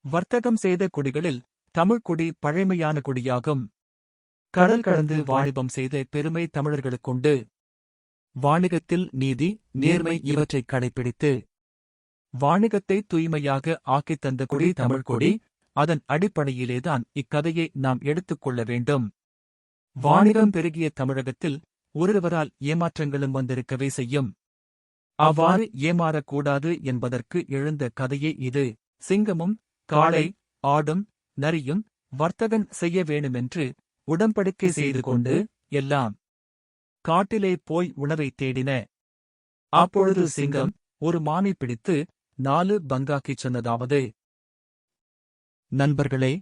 வர்த்தகம் செய்த குடிகளில் தமிழ்க்குடி பழைமையான குடியாகும். கடல் கடந்து வாணிபம் செய்த பெருமை தமிழர்களுக்குண்டு. வாணிகத்தில் நீதி, நேர்மை இவற்றைக் கடைப்பிடித்து வாணிகத்தை தூய்மையாக ஆக்கித் தந்த குடி தமிழ்க்குடி. அதன் அடிப்படையிலேதான் இக்கதையை நாம் எடுத்துக்கொள்ள வேண்டும். வாணிகம் பெருகிய தமிழகத்தில் ஒருவரால் ஏமாற்றங்களும் வந்திருக்கவே செய்யும். அவ்வாறு ஏமாறக்கூடாது என்பதற்கு எழுந்த கதையே இது. சிங்கமும் காளை, ஆடும், நரியும் வர்த்தகன் செய்ய வேணுமென்று உடன்படிக்கை செய்து கொண்டு எல்லாம் காட்டிலே போய் உணவை தேடின. அப்பொழுது சிங்கம் ஒரு மானை பிடித்து 4 பங்காக்கிச் சொன்னதாவது: நண்பர்களே,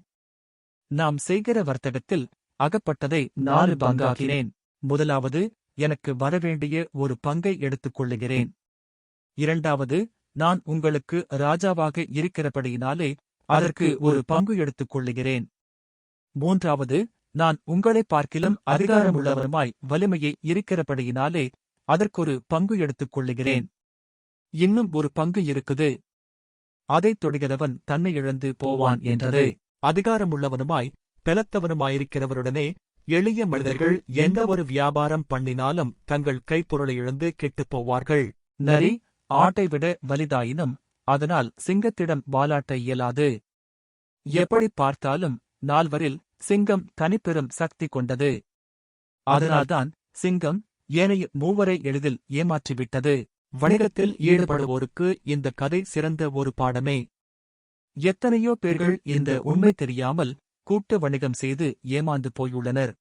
நாம் செய்கிற வர்த்தகத்தில் அகப்பட்டதை 4 பங்காக்கினேன். முதலாவது, எனக்கு வரவேண்டிய ஒரு பங்கை எடுத்துக் கொள்ளுகிறேன். இரண்டாவது, நான் உங்களுக்கு ராஜாவாக இருக்கிறபடியினாலே அதற்கு ஒரு பங்கு எடுத்துக் கொள்ளுகிறேன். மூன்றாவது, நான் உங்களைப் பார்க்கிலும் அதிகாரமுள்ளவருமாய் வலிமையை இருக்கிறபடியினாலே அதற்கொரு பங்கு எடுத்துக் கொள்ளுகிறேன். இன்னும் ஒரு பங்கு இருக்குது. அதைத் தொடுகிறவன் தன்னை இழந்து போவான் என்றது. அதிகாரமுள்ளவனுமாய் பெலத்தவனுமாயிருக்கிறவருடனே எளிய மனிதர்கள் எந்த ஒரு வியாபாரம் பண்ணினாலும் தங்கள் கைப்பொருளை இழந்து கெட்டுப் போவார்கள். நரி ஆட்டை விட வலிதாயினும் அதனால் சிங்கத்திடம் வாலாட்ட இயலாது. எப்படி பார்த்தாலும் 4வரில் சிங்கம் தனிப்பெரும் சக்தி கொண்டது. அதனால்தான் சிங்கம் ஏனைய 3வரை எளிதில் ஏமாற்றிவிட்டது. வணிகத்தில் ஈடுபடுவோருக்கு இந்த கதை சிறந்த ஒரு பாடமே. எத்தனையோ பேர்கள் இந்த உண்மை தெரியாமல் கூட்டு வணிகம் செய்து ஏமாந்து போயுள்ளனர்.